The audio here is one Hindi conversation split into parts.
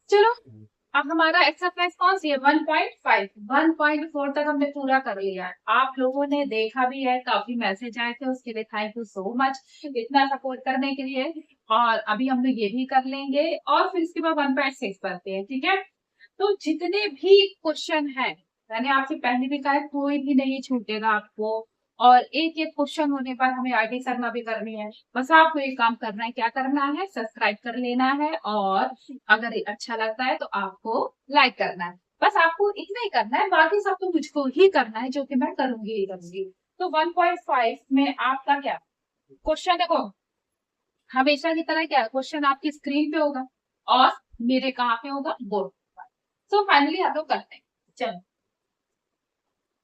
चलो अब हमारा एक्सरसाइज कौन सी है? 1.5 1.4 तक हमने पूरा कर लिया है। आप लोगों ने देखा भी है, काफी मैसेज आए थे, उसके लिए थैंक यू सो मच इतना सपोर्ट करने के लिए। और अभी हम लोग ये भी कर लेंगे और फिर इसके बाद 1.6 पढ़ते हैं, ठीक है? तो जितने भी क्वेश्चन है, मैंने आपसे पहले भी कहा है, कोई भी नहीं छूटेगा आपको। और एक एक क्वेश्चन होने पर हमें आगे करना भी करनी है। बस आपको एक काम करना है, क्या करना है? सब्सक्राइब कर लेना है, और अगर ये अच्छा लगता है तो आपको लाइक करना है। बस आपको इतना ही करना है, बाकी सब तो मुझको ही करना है, जो कि मैं करूंगी ही करूंगी। तो 1.5 में आपका क्या क्वेश्चन? देखो, हमेशा की तरह क्या क्वेश्चन आपकी स्क्रीन पे होगा और मेरे कहाँ पे होगा? बोर्ड। सो फाइनली हम लोग करते हैं। चलो,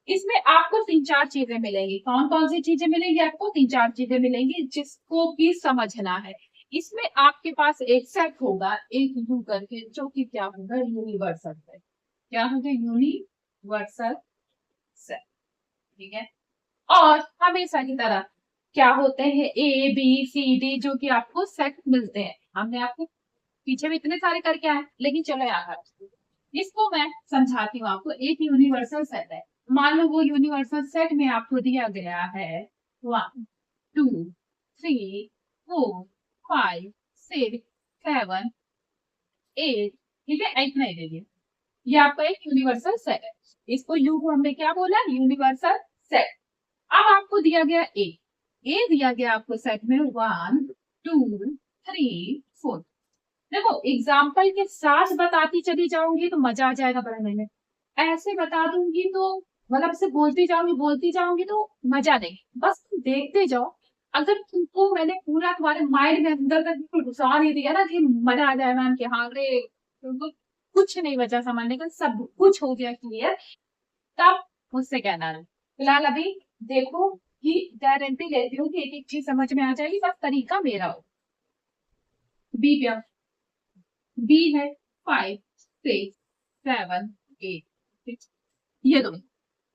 इसमें आपको तीन चार चीजें मिलेंगी। कौन कौन सी चीजें मिलेंगी? आपको तीन चार चीजें मिलेंगी जिसको कि समझना है। इसमें आपके पास एक सेट होगा, एक यू करके, जो कि क्या होगा? Universal set. क्या होगा? Universal set. ठीक है। और हमेशा की तरह क्या होते हैं? ए बी सी डी, जो कि आपको सेट मिलते हैं। हमने आपको पीछे भी इतने सारे करके आए, लेकिन चलो यार इसको मैं समझाती हूँ आपको। एक यूनिवर्सल सेट है, मान लो वो यूनिवर्सल सेट में आपको दिया गया है 1 2 3 4 5 6 7 8। ठीक है, इतना ही दे दिया। ये आपका एक यूनिवर्सल सेट है। इसको यू को हमने क्या बोला? Universal set. अब आपको दिया गया ए दिया गया आपको सेट में 1 2 3 4। देखो, एग्जाम्पल के साथ बताती चली जाऊंगी तो मजा आ जाएगा पढ़ने में। ऐसे बता दूंगी तो मतलब से बोलती जाऊंगी तो मजा नहीं। बस तुम देखते जाओ। अगर तुमको मैंने पूरा तुम्हारे माइंड में अंदर तक बिल्कुल घुसा नहीं दिया ना कि मजा आ जाए मैम कि हाँ रे, तुमको कुछ नहीं बचा समझने का, सब कुछ हो गया क्लियर, तब मुझसे कहना है। फिलहाल अभी देखो कि गारंटी लेती हूँ कि एक एक चीज समझ में आ जाएगी, बस तरीका मेरा हो। बी पे बी है 5 6 7 8 6, ये दो।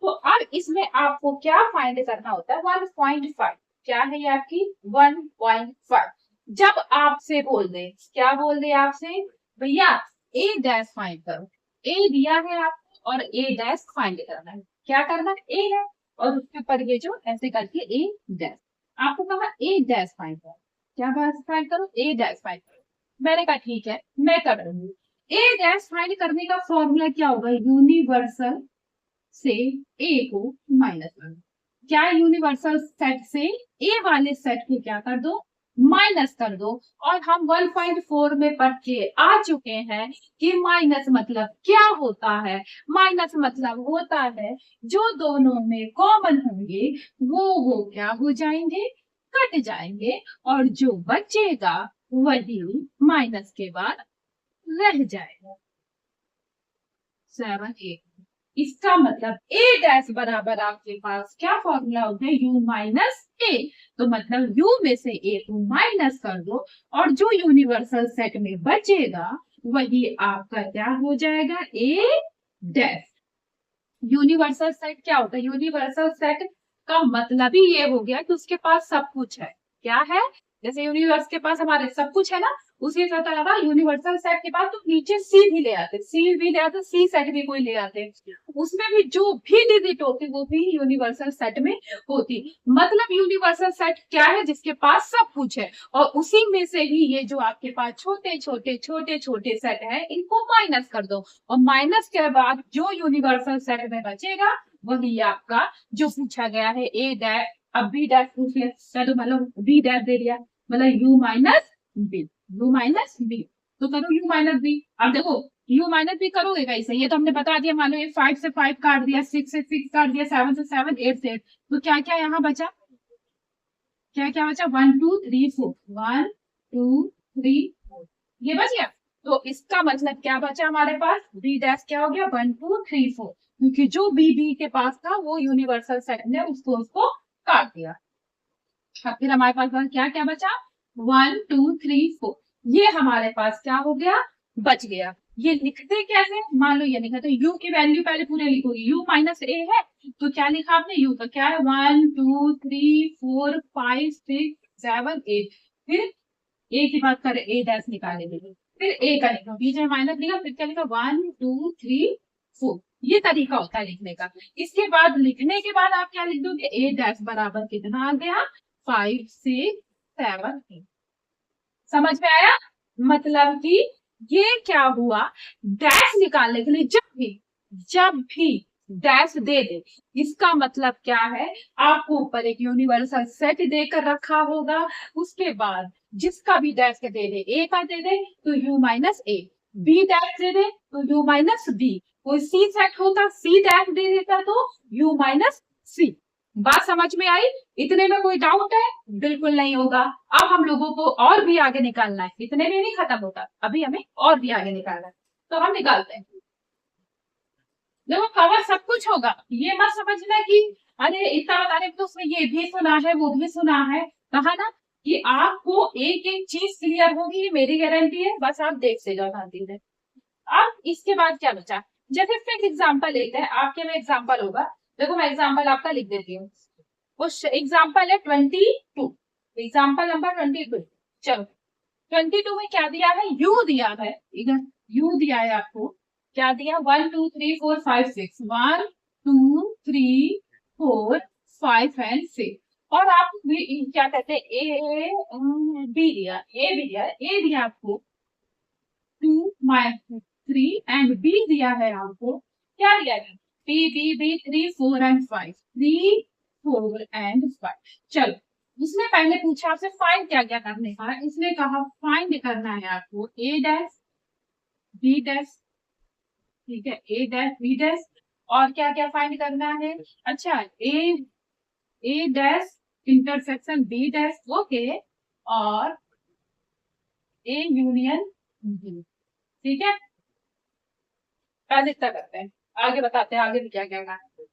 तो अब इसमें आपको क्या फाइंड करना होता है? 1.5। क्या है ये आपकी? 1.5। जब आपसे बोल दे, क्या बोल दे आपसे? भैया ए डैश फाइंड करो। ए दिया है आपको और ए डैश फाइंड करना है। क्या करना है? ए है और उसके ऊपर ये जो ऐसे करके ए डैश। आपको कहा ए डैश फाइंड करो। क्या फाइंड करो? ए डैश फाइंड करो। मैंने कहा ठीक है, मैं कर रही हूँ। ए डैश फाइंड करने का फॉर्मूला क्या होगा? यूनिवर्सल से ए को माइनस कर दो। क्या? यूनिवर्सल सेट से ए वाले सेट को क्या कर दो? माइनस कर दो। और हम 1.4 में पढ़ के आ चुके हैं कि माइनस मतलब क्या होता है? माइनस मतलब होता है जो दोनों में कॉमन होंगे वो क्या हो जाएंगे? कट जाएंगे, और जो बचेगा वही माइनस के बाद रह जाएगा। 7 8। इसका मतलब ए डैश बराबर आपके पास क्या फॉर्मूला हो गया? यू माइनस ए। तो मतलब यू में से ए को माइनस कर दो, और जो यूनिवर्सल सेट में बचेगा वही आपका क्या हो जाएगा? ए डैश। यूनिवर्सल सेट क्या होता है? यूनिवर्सल सेट का मतलब ही ये हो गया कि उसके पास सब कुछ है। क्या है? जैसे यूनिवर्स के पास हमारे सब कुछ है ना, उसी तरह यूनिवर्सल सेट के पास तो नीचे सी भी ले आते, सी सेट भी कोई ले आते, उसमें भी जो भी डिजिट होती वो भी यूनिवर्सल सेट में होती। मतलब यूनिवर्सल सेट क्या है? जिसके पास सब कुछ है, और उसी में से ही ये जो आपके पास छोटे छोटे सेट है, इनको माइनस कर दो, और माइनस के बाद जो यूनिवर्सल सेट में बचेगा वही आपका जो पूछा गया है ए डैश। अब बी डैश पूछ लिया तो मतलब बी डैश दे दिया, मतलब U minus B. U minus B, तो करो यू माइनस बी। अब देखो, यू माइनस बी करोगे कैसे? ये तो हमने बता दिया। मान लो ये 5 से 5 काट दिया, 6 से 6 काट दिया, 7 से 7, 8 से 8, तो क्या क्या यहाँ बचा? क्या क्या बचा? 1 2 3 4, 1 2 3 4, ये बच गया। तो इसका मतलब क्या बचा हमारे पास? बी डैश क्या हो गया? 1 2 3 4, क्योंकि जो बी के पास था वो यूनिवर्सल सेट ने उसको काट दिया। फिर हमारे पास क्या क्या बचा? 1 2 3 4, ये हमारे पास क्या हो गया? बच गया। ये लिखते कैसे? मान लो ये लिखा, तो यू की वैल्यू पहले पूरे लिखोगे। यू माइनस ए है, तो क्या लिखा आपने? यू का क्या है? 1 2 3 4 5 6 7 8। फिर ए की बात करें, ए डैश निकालेंगे, फिर ए का लिखो, बीच में माइनस लिखा, फिर क्या लिखा 1 2 3 4। ये तरीका होता है लिखने का। इसके बाद लिखने के बाद आप क्या लिख दोगे, ए डैश बराबर कितना आ गया 5 6 7 8। समझ में आया? मतलब कि ये क्या हुआ, डैश निकालने के लिए जब भी डैश दे दे, इसका मतलब क्या है, आपको ऊपर एक यूनिवर्सल सेट देकर रखा होगा, उसके बाद जिसका भी डैश दे दे, ए का दे दे तो U minus A, B dash दे दे तो यू माइनस बी, कोई सी सेट होता सी डैश दे देता तो यू माइनस सी। बात समझ में आई? इतने में कोई डाउट है? बिल्कुल नहीं होगा। अब हम लोगों को और भी आगे निकालना है, इतने में नहीं खत्म होता, अभी हमें और भी आगे निकालना है, तो हम निकालते हैं। देखो कवर सब कुछ होगा, ये मत समझना कि अरे इतना बताने में तो उसमें ये भी सुना है वो भी सुना है। कहा ना कि आपको एक एक चीज क्लियर होगी, ये मेरी गारंटी है, बस आप देखते जाओ शांति से। अब इसके बाद क्या बचा, जैसे फिर एग्जाम्पल लेते हैं, आपके में एग्जाम्पल होगा, देखो मैं एग्जाम्पल आपका लिख देती हूँ। उस एग्जाम्पल है 22, एग्जाम्पल नंबर 22। चलो 22 में क्या दिया है, यू दिया है, इधर यू दिया है आपको, क्या दिया 1 2 3 4 5 6, 1 2 3 4 5 एंड 6। और आप क्या कहते हैं ए बी दिया, ए दिया आपको 2 माइनस 3 एंड बी दिया है आपको, क्या दिया है B B B 3 4 and 5, 3 4 and 5। चलो उसने पहले पूछा आपसे फाइंड क्या क्या करने का, इसने कहा फाइंड करना है आपको ए डैश बी डैश, ठीक है ए डैश बी डैश, और क्या क्या फाइंड करना है, अच्छा A dash intersection B dash, okay, और ए यूनियन बी, ठीक है। पहले इतना करते हैं, आगे बताते हैं आगे भी क्या क्या करना है।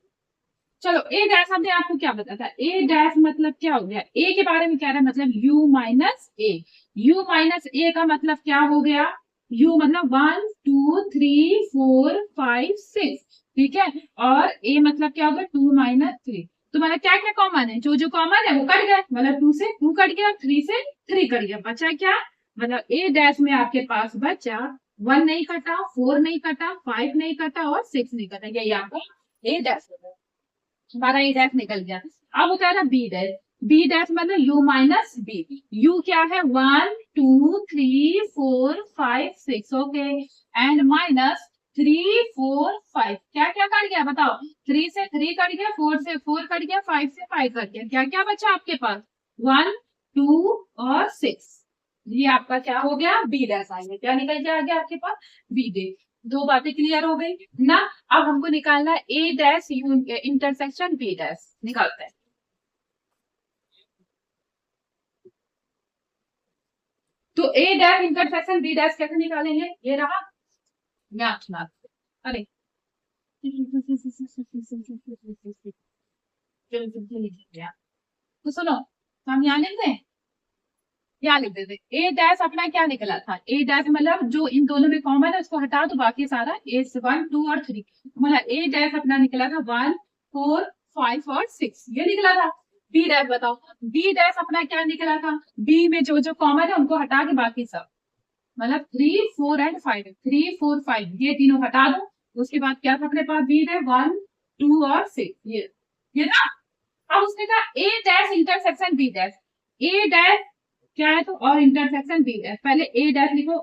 चलो ए डैश हमने आपको क्या बताया था, ए डैश मतलब क्या हो गया, ए के बारे में क्या रहा, मतलब U minus A, U minus A का मतलब क्या हो गया, यू मतलब 1 2 3 4 5 6, ठीक है, और ए मतलब क्या होगा 2 माइनस 3। तुम्हारा क्या क्या कॉमन है, जो जो कॉमन है वो कट गया, मतलब 2 से 2 कट गया, 3 से 3 कट गया, बचा क्या, मतलब ए डैश में आपके पास बचा 1 नहीं कटा, 4 नहीं कटा, 5 नहीं कटा और 6 नहीं कटा, यही आपका ए डैश होगा, हमारा ए डैश निकल गया। अब होता है ना बी डैश, बी डैश मतलब यू माइनस बी, यू क्या है 1 2 3 4 5 6, ओके, एंड माइनस 3 4 5, क्या क्या कट गया बताओ, 3 से 3 कट गया, 4 से 4 कट गया, 5 से 5 कट गया, क्या क्या बचा आपके पास 1 2 और 6, ये आपका क्या हो गया बी डैश आएंगे, क्या निकल के आ गया आपके पास बी डैश। दो बातें क्लियर हो गई ना। अब हमको निकालना है A dash intersection B dash, निकालते हैं। तो ए डैश इंटरसेक्शन बी डैश कैसे निकालेंगे, ये रहा मैथ, अरे तो सुनो, हम यहाँ लिख दें, क्या लिख देते, ए डैश अपना क्या निकला था, ए डैश मतलब जो इन दोनों में कॉमन है उसको हटा दो, बाकी सारा ए 1 2 और 3, मतलब ए डैश अपना निकला था 1 4 5 और 6, ये निकला था। बी डैश बताओ, बी डैश अपना क्या निकला था, बी में जो जो कॉमन है उनको हटा के बाकी सब, मतलब 3 4 एंड 5, 3 4 5 ये तीनों हटा दो, उसके बाद क्या था अपने पास बी डैश 1 2 और 6, ये ना। अब उसने कहा ए डैश इंटरसेक्शन बी डैश, ए डैश क्या है तो और इंटरसेक्शन बी डैश, पहले ए डैश लिखो,